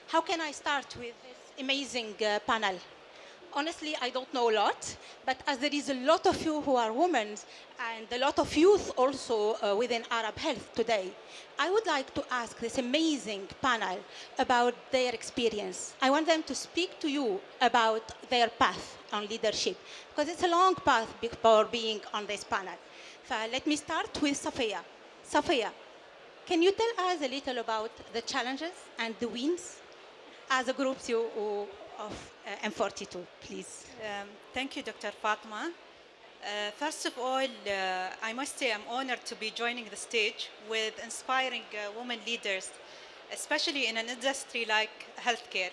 How can I start with this amazing panel? Honestly, I don't know a lot, but as there is a lot of you who are women and a lot of youth also within Arab Health today, I would like to ask this amazing panel about their experience. I want them to speak to you about their path on leadership, because it's a long path before being on this panel. So let me start with Safia. Safia, can you tell us a little about the challenges and the wins as a group CEO of M42, please? Thank you, Dr. Fatma. First of all, I must say I'm honored to be joining the stage with inspiring women leaders, especially in an industry like healthcare.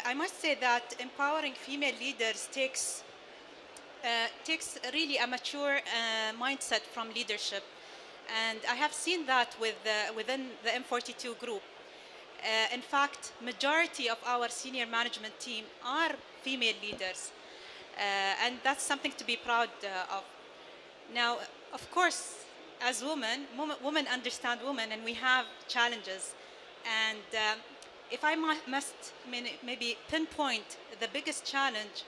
I must say that empowering female leaders takes really a mature mindset from leadership. And I have seen that within the M42 group. In fact, majority of our senior management team are female leaders. And that's something to be proud of. Now, of course, as women understand women, and we have challenges. And if I must maybe pinpoint the biggest challenge,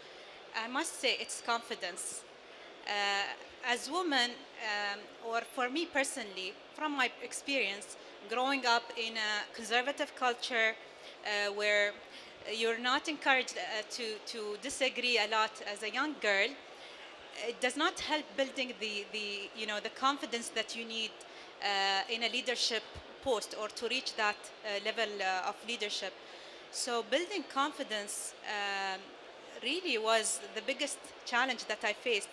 I must say it's confidence. As women, or for me personally, from my experience, growing up in a conservative culture where you're not encouraged to disagree a lot as a young girl, it does not help building the confidence that you need in a leadership post or to reach that level of leadership. So building confidence really was the biggest challenge that I faced.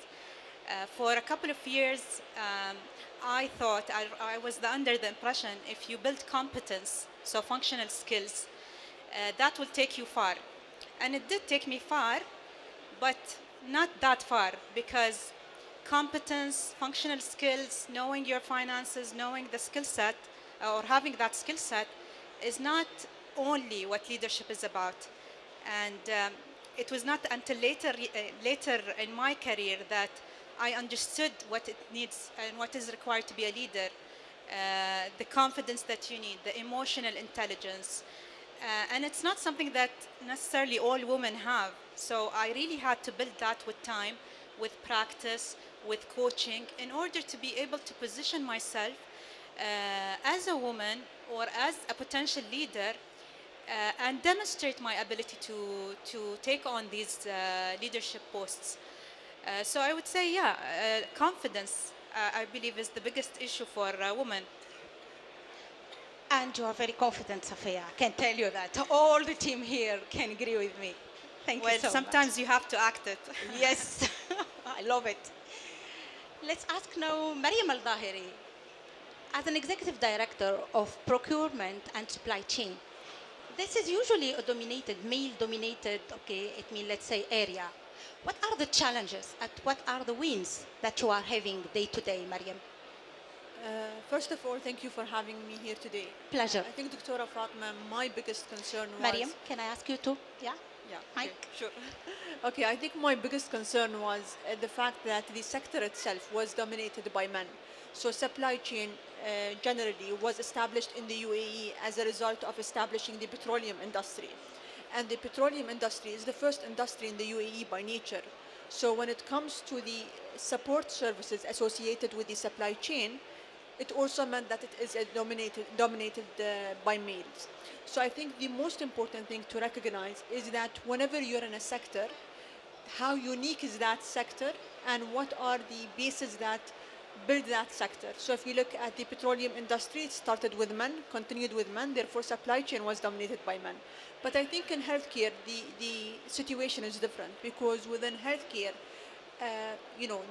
For a couple of years, I thought I was under the impression if you build competence, so functional skills, that will take you far. And it did take me far, but not that far, because competence, functional skills, knowing your finances, knowing the skill set, or having that skill set, is not only what leadership is about. And it was not until later in my career that I understood what it needs and what is required to be a leader. The confidence that you need, the emotional intelligence. And it's not something that necessarily all women have. So I really had to build that with time, with practice, with coaching, in order to be able to position myself as a woman or as a potential leader and demonstrate my ability to take on these leadership posts. So I would say, yeah, confidence, I believe, is the biggest issue for women. And you are very confident, Safia. I can tell you that. All the team here can agree with me. Thank you Well, so sometimes much. you have to act it. Yes, I love it. Let's ask now Mariam Al-Dahiri. As an executive director of procurement and supply chain, this is usually a male-dominated, okay, it means, let's say, area. What are the challenges and what are the wins that you are having day to day, Mariam? First of all, thank you for having me here today. Pleasure. I think, Dr. Fatma, my biggest concern was... Mariam, can I ask you to? Yeah? Yeah, Mike? okay, sure. Okay, I think my biggest concern was the fact that the sector itself was dominated by men. So supply chain generally was established in the UAE as a result of establishing the petroleum industry. And the petroleum industry is the first industry in the UAE by nature. So when it comes to the support services associated with the supply chain, it also meant that it is dominated by males. So I think the most important thing to recognize is that whenever you're in a sector, how unique is that sector and what are the bases that build that sector. So if you look at the petroleum industry, it started with men, continued with men, therefore supply chain was dominated by men. But I think in healthcare, the situation is different, because within healthcare,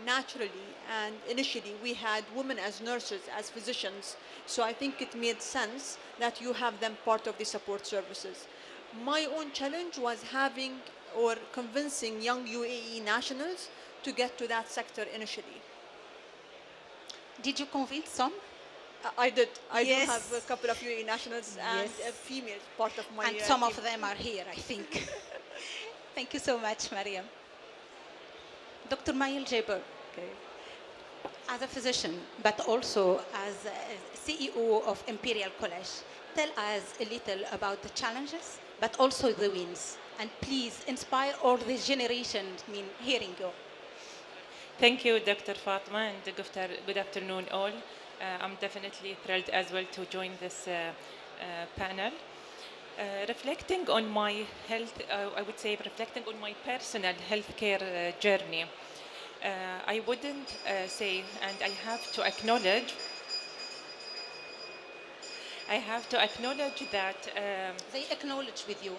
naturally and initially we had women as nurses, as physicians. So I think it made sense that you have them part of the support services. My own challenge was having or convincing young UAE nationals to get to that sector initially. Did you convince some? I did. I Yes. do have a couple of UAE nationals and Yes. females part of my And some team. of them are here, I think. Thank you so much, Mariam. Dr. Mayel Jaber. Okay. As a physician, but also as a CEO of Imperial College, tell us a little about the challenges, but also the wins. And please inspire all this generation, hearing you. Thank you, Dr. Fatma, and good afternoon, all. I'm definitely thrilled as well to join this panel. Reflecting on my health, I would say reflecting on my personal healthcare journey, I wouldn't say, and I have to acknowledge that They acknowledge with you.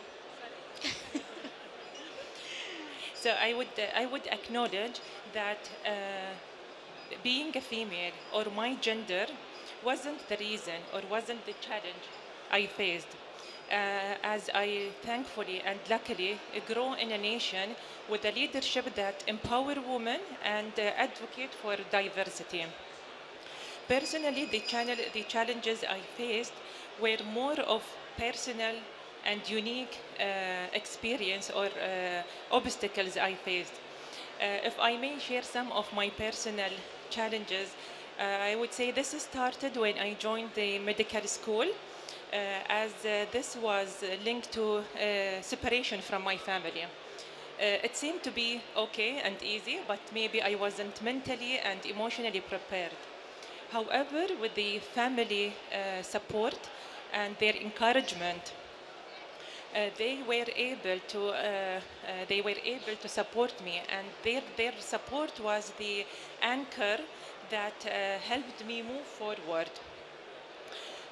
so I would acknowledge that being a female or my gender wasn't the reason or wasn't the challenge I faced. As I thankfully and luckily grow in a nation with a leadership that empower women and advocate for diversity. Personally, the challenges I faced were more of personal and unique experience or obstacles I faced. If I may share some of my personal challenges, I would say this started when I joined the medical school, as this was linked to separation from my family. It seemed to be okay and easy, but maybe I wasn't mentally and emotionally prepared. However, with the family support and their encouragement, they were able to support me, and their support was the anchor that helped me move forward.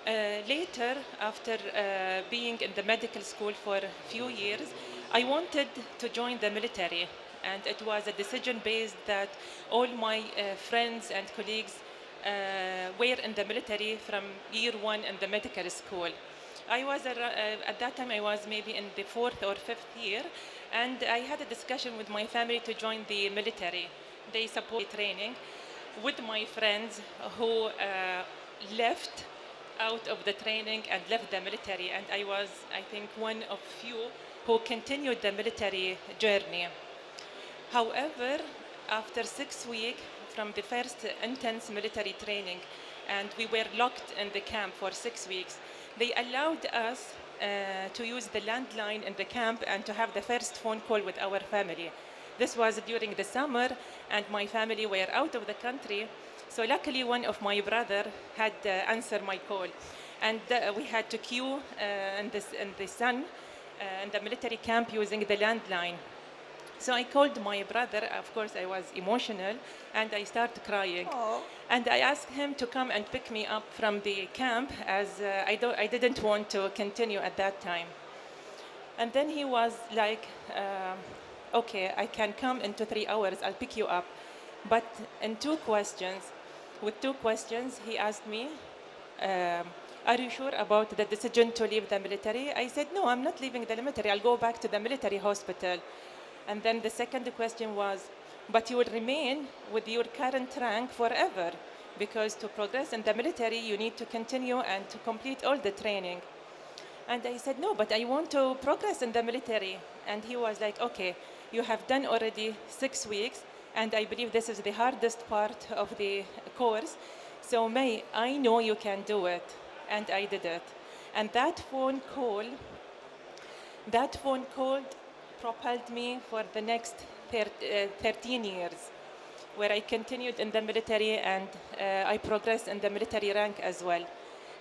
Later, after being in the medical school for a few years, I wanted to join the military, and it was a decision based that all my friends and colleagues were in the military from year one in the medical school. I was at that time I was maybe in the 4th or 5th year, and I had a discussion with my family to join the military. They support training with my friends who left out of the training and left the military, and I was, I think, one of few who continued the military journey. However, after 6 weeks from the first intense military training, and we were locked in the camp for 6 weeks, they allowed us to use the landline in the camp and to have the first phone call with our family. This was during the summer, and my family were out of the country. So luckily, one of my brother had answered my call, and we had to queue in the sun in the military camp using the landline. So I called my brother. Of course, I was emotional, and I started crying. Oh. And I asked him to come and pick me up from the camp, as I didn't want to continue at that time. And then he was like, okay, I can come in 3 hours, I'll pick you up. But with two questions, he asked me, are you sure about the decision to leave the military? I said, no, I'm not leaving the military, I'll go back to the military hospital. And then the second question was, but you will remain with your current rank forever, because to progress in the military, you need to continue and to complete all the training. And I said, no, but I want to progress in the military. And he was like, okay, you have done already 6 weeks, and I believe this is the hardest part of the course. So May, I know you can do it. And I did it. And that phone call propelled me for the next 13 years, where I continued in the military, and I progressed in the military rank as well.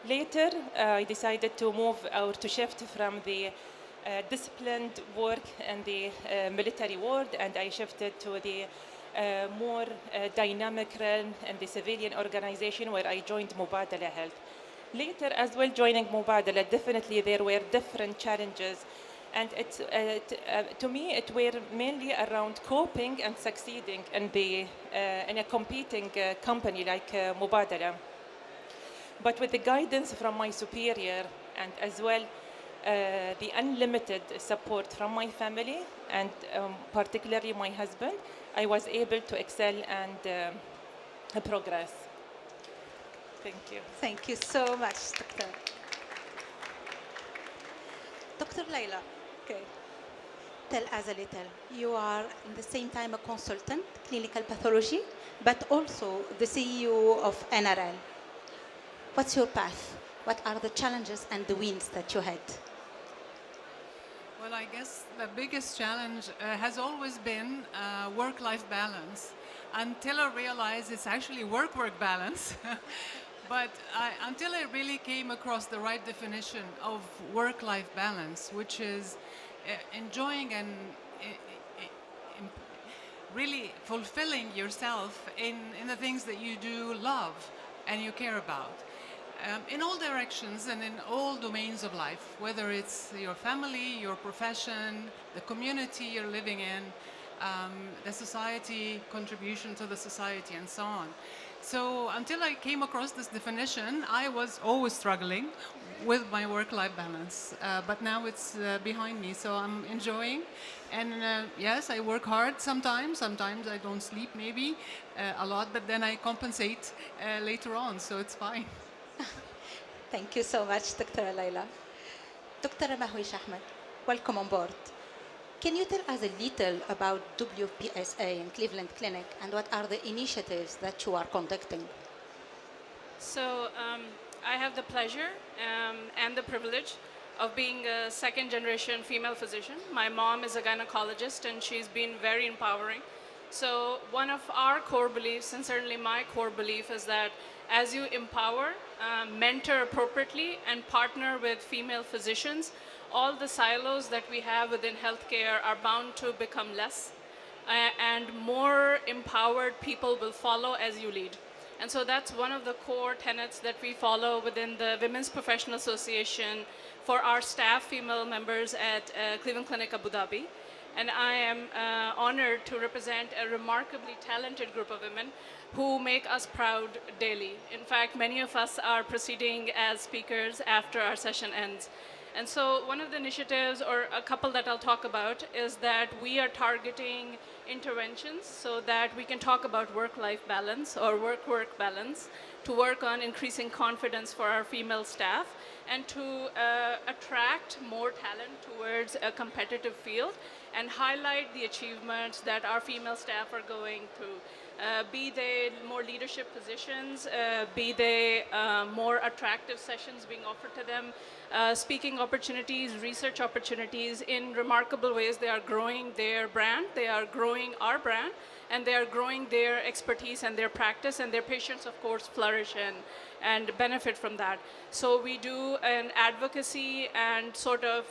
Later, I decided to move or to shift from the disciplined work in the military world, and I shifted to the more dynamic realm in the civilian organization, where I joined Mubadala Health. Later as well, joining Mubadala, definitely there were different challenges. And to me, it were mainly around coping and succeeding in a competing company like Mubadala. But with the guidance from my superior, and as well the unlimited support from my family, and particularly my husband, I was able to excel and progress. Thank you. Thank you so much, Doctor. Dr. Layla. Okay. tell us a little? You are in the same time a consultant, clinical pathology, but also the CEO of NRL. What's your path? What are the challenges and the wins that you had? Well, I guess the biggest challenge has always been work-life balance until I realized it's actually work-work balance. But until I really came across the right definition of work-life balance, which is enjoying and really fulfilling yourself in the things that you do love and you care about. In all directions and in all domains of life, whether it's your family, your profession, the community you're living in, the society, contribution to the society, and so on. So until I came across this definition, I was always struggling with my work-life balance. But now it's behind me, so I'm enjoying. And yes, I work hard sometimes. Sometimes I don't sleep maybe a lot, but then I compensate later on, so it's fine. Thank you so much, Dr. Laila. Dr. Mahwish Ahmed, welcome on board. Can you tell us a little about WPSA in Cleveland Clinic and what are the initiatives that you are conducting? So I have the pleasure and the privilege of being a second-generation female physician. My mom is a gynecologist, and she's been very empowering. So one of our core beliefs, and certainly my core belief, is that as you empower, mentor appropriately, and partner with female physicians, all the silos that we have within healthcare are bound to become less, and more empowered people will follow as you lead. And so that's one of the core tenets that we follow within the Women's Professional Association for our staff female members at Cleveland Clinic Abu Dhabi. And I am honored to represent a remarkably talented group of women who make us proud daily. In fact, many of us are proceeding as speakers after our session ends. And so one of the initiatives, or a couple that I'll talk about, is that we are targeting interventions so that we can talk about work-life balance or work-work balance, to work on increasing confidence for our female staff, and to attract more talent towards a competitive field and highlight the achievements that our female staff are going through. Be they more leadership positions, be they more attractive sessions being offered to them, speaking opportunities, research opportunities. In remarkable ways, they are growing their brand, they are growing our brand, and they are growing their expertise and their practice, and their patients, of course, flourish and benefit from that. So we do an advocacy and sort of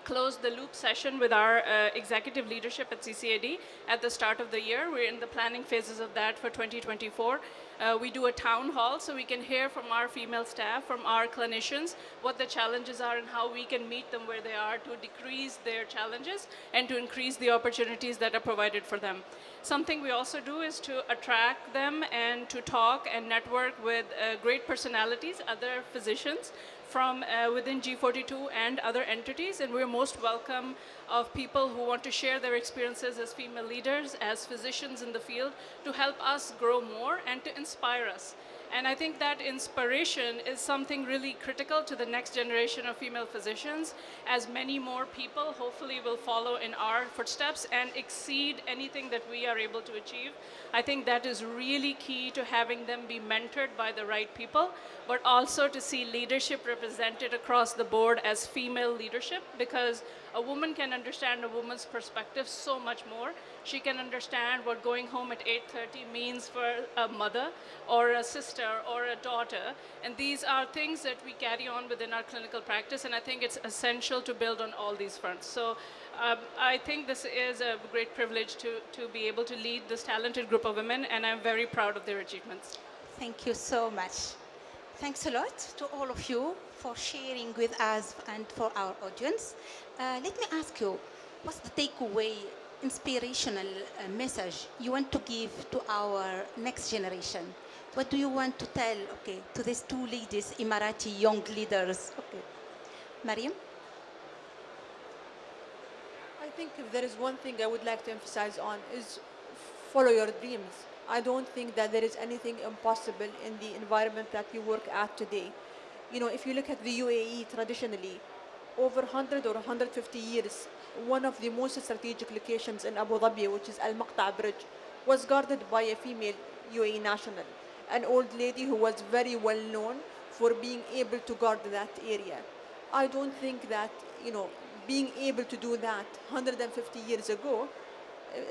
close the loop session with our executive leadership at CCAD at the start of the year. We're in the planning phases of that for 2024. We do a town hall so we can hear from our female staff, from our clinicians, what the challenges are and how we can meet them where they are to decrease their challenges and to increase the opportunities that are provided for them. Something we also do is to attract them and to talk and network with great personalities, other physicians from within G42 and other entities, and we're most welcome of people who want to share their experiences as female leaders, as physicians in the field, to help us grow more and to inspire us. And I think that inspiration is something really critical to the next generation of female physicians, as many more people hopefully will follow in our footsteps and exceed anything that we are able to achieve. I think that is really key to having them be mentored by the right people, but also to see leadership represented across the board as female leadership, because a woman can understand a woman's perspective so much more. She can understand what going home at 8:30 means for a mother or a sister or a daughter. And these are things that we carry on within our clinical practice, and I think it's essential to build on all these fronts. So I think this is a great privilege to be able to lead this talented group of women, and I'm very proud of their achievements. Thank you so much. Thanks a lot to all of you for sharing with us and for our audience. Let me ask you, what's the takeaway, inspirational message you want to give to our next generation? What do you want to tell, to these two ladies, Emirati young leaders? Mariam? I think if there is one thing I would like to emphasize on is follow your dreams. I don't think that there is anything impossible in the environment that we work at today. You know, if you look at the UAE traditionally, over 100 or 150 years, one of the most strategic locations in Abu Dhabi, which is Al Maqta Bridge, was guarded by a female UAE national, an old lady who was very well known for being able to guard that area. I don't think that, being able to do that 150 years ago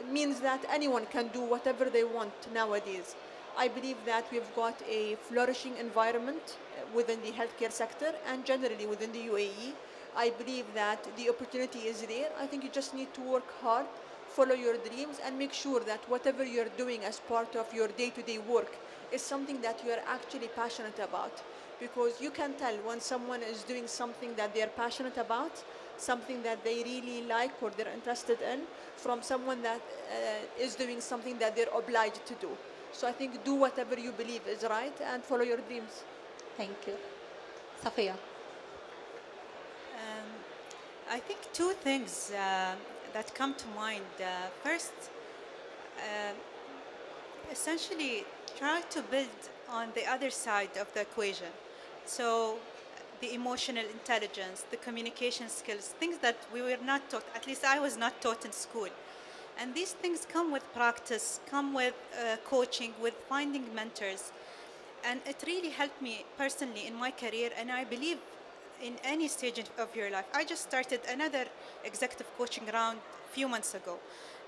means that anyone can do whatever they want nowadays. I believe that we've got a flourishing environment within the healthcare sector and generally within the UAE. I believe that the opportunity is there. I think you just need to work hard, follow your dreams, and make sure that whatever you're doing as part of your day-to-day work is something that you are actually passionate about. Because you can tell when someone is doing something that they're passionate about, something that they really like or they're interested in, from someone that is doing something that they're obliged to do. So I think do whatever you believe is right and follow your dreams. Thank you. Safia. I think two things that come to mind. First, essentially try to build on the other side of the equation. So the emotional intelligence, the communication skills, things that we were not taught, at least I was not taught in school. And these things come with practice, come with coaching, with finding mentors. And it really helped me personally in my career, and I believe in any stage of your life. I just started another executive coaching round a few months ago.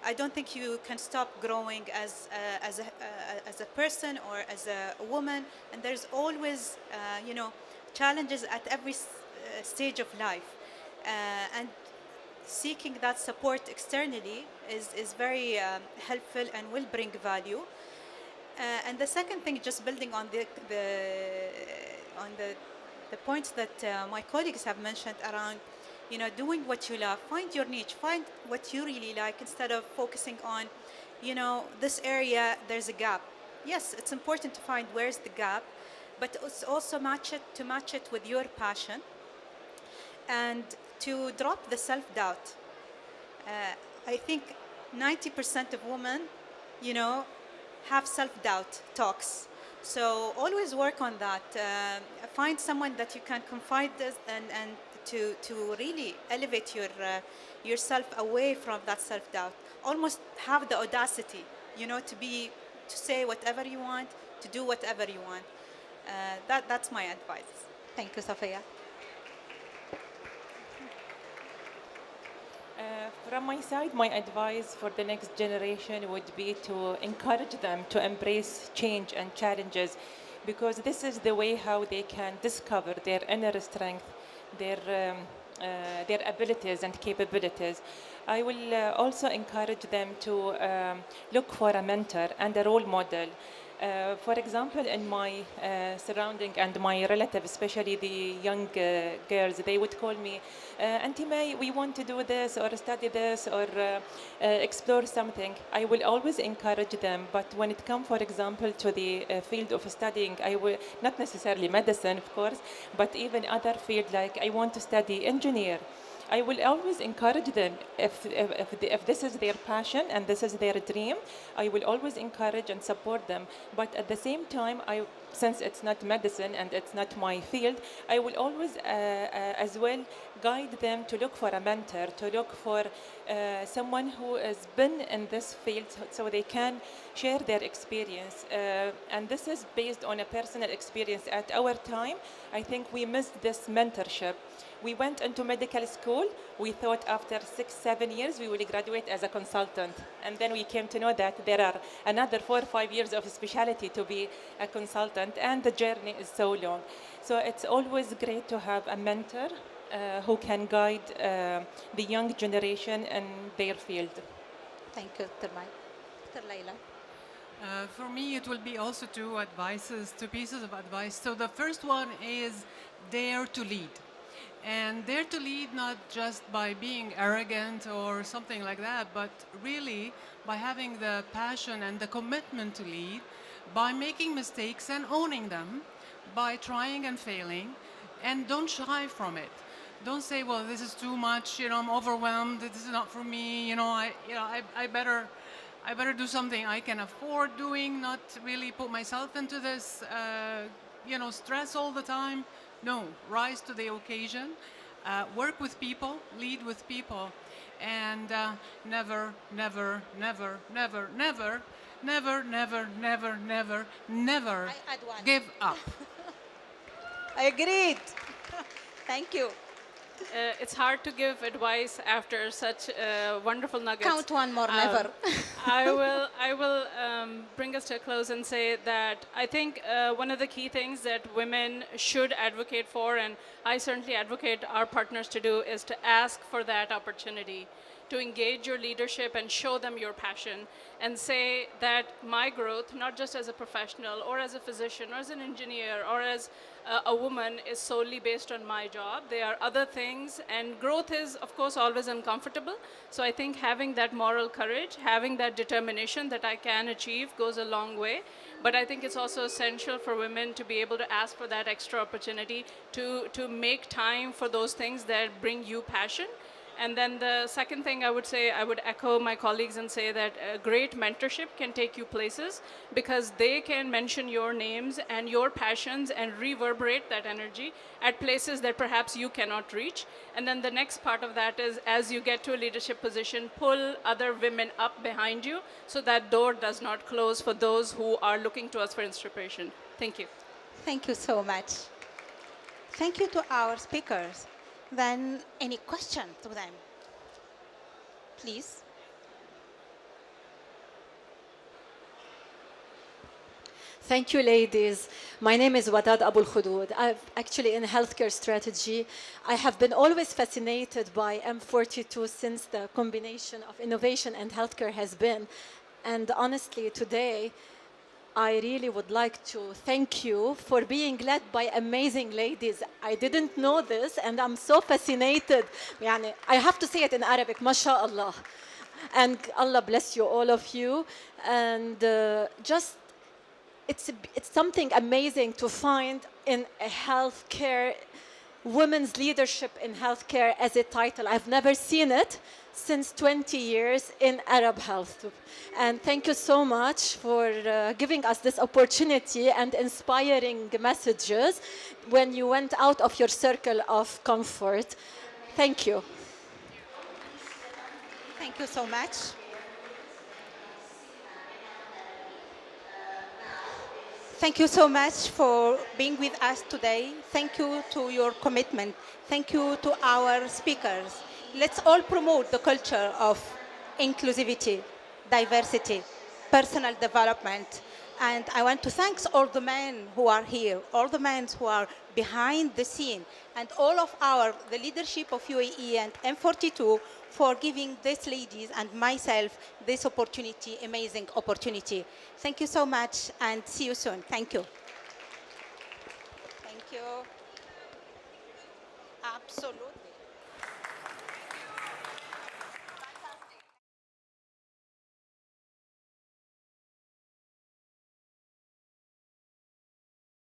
I don't think you can stop growing as a person or as a woman, and there's always, challenges at every stage of life. And seeking that support externally is very helpful and will bring value. And the second thing, just building on the points that my colleagues have mentioned around, doing what you love, find your niche, find what you really like instead of focusing on, this area, there's a gap. Yes, it's important to find where's the gap, but it's also match it with your passion and to drop the self-doubt. I think 90% of women, have self-doubt talks. So always work on that. Find someone that you can confide this and to really elevate yourself away from that self-doubt. Almost have the audacity, to say whatever you want, to do whatever you want. That's my advice. Thank you, Safia. From my side, my advice for the next generation would be to encourage them to embrace change and challenges, because this is the way how they can discover their inner strength, their abilities and capabilities. I will also encourage them to look for a mentor and a role model. For example, in my surrounding and my relatives, especially the young girls, they would call me, Auntie May, we want to do this or study this or explore something. I will always encourage them, but when it comes, for example, to the field of studying, I will, not necessarily medicine, of course, but even other field, like I want to study engineer. I will always encourage them if this is their passion and this is their dream. I will always encourage and support them. But at the same time, since it's not medicine and it's not my field, I will always as well guide them to look for a mentor, to look for someone who has been in this field so they can share their experience. And this is based on a personal experience. At our time, I think we missed this mentorship. We went into medical school. We thought after 6-7 years we will graduate as a consultant. And then we came to know that there are another 4 or 5 years of specialty to be a consultant, and the journey is so long. So it's always great to have a mentor who can guide the young generation in their field. Thank you, Dr. Mai. Dr. Laila. For me, it will be also two pieces of advice. So the first one is dare to lead. And dare to lead not just by being arrogant or something like that, but really by having the passion and the commitment to lead, by making mistakes and owning them, by trying and failing, and don't shy from it. Don't say, well, this is too much, I'm overwhelmed, this is not for me, I better do something I can afford doing, not really put myself into this, stress all the time. No, rise to the occasion. work with people, lead with people, and never, never, never, never, never, never, never, never, never, never I add one. give up. I agreed. Thank you. It's hard to give advice after such wonderful nuggets. Count one more, never. I will bring us to a close and say that I think one of the key things that women should advocate for, and I certainly advocate our partners to do, is to ask for that opportunity to engage your leadership and show them your passion and say that my growth, not just as a professional or as a physician or as an engineer or as a woman, is solely based on my job. There are other things, and growth is, of course, always uncomfortable. So I think having that moral courage, having that determination that I can achieve goes a long way. But I think it's also essential for women to be able to ask for that extra opportunity to make time for those things that bring you passion. And then the second thing I would say, I would echo my colleagues and say that a great mentorship can take you places because they can mention your names and your passions and reverberate that energy at places that perhaps you cannot reach. And then the next part of that is, as you get to a leadership position, pull other women up behind you so that door does not close for those who are looking to us for inspiration. Thank you. Thank you so much. Thank you to our speakers. Then, any question to them? Please. Thank you, ladies. My name is Wadad Abul Khudud. I've actually in healthcare strategy. I have been always fascinated by M42 since the combination of innovation and healthcare has been. And honestly, today, I really would like to thank you for being led by amazing ladies. I didn't know this, and I'm so fascinated. يعني, I have to say it in Arabic, mashallah. And Allah bless you, all of you. And just, it's something amazing to find in a healthcare, women's leadership in healthcare as a title. I've never seen it since 20 years in Arab health. And thank you so much for giving us this opportunity and inspiring messages when you went out of your circle of comfort. Thank you. Thank you so much. Thank you so much for being with us today. Thank you to your commitment. Thank you to our speakers. Let's all promote the culture of inclusivity, diversity, personal development. And I want to thank all the men who are here, all the men who are behind the scene, and all of the leadership of UAE and M42 for giving these ladies and myself this opportunity, amazing opportunity. Thank you so much and see you soon. Thank you. Thank you. Absolutely.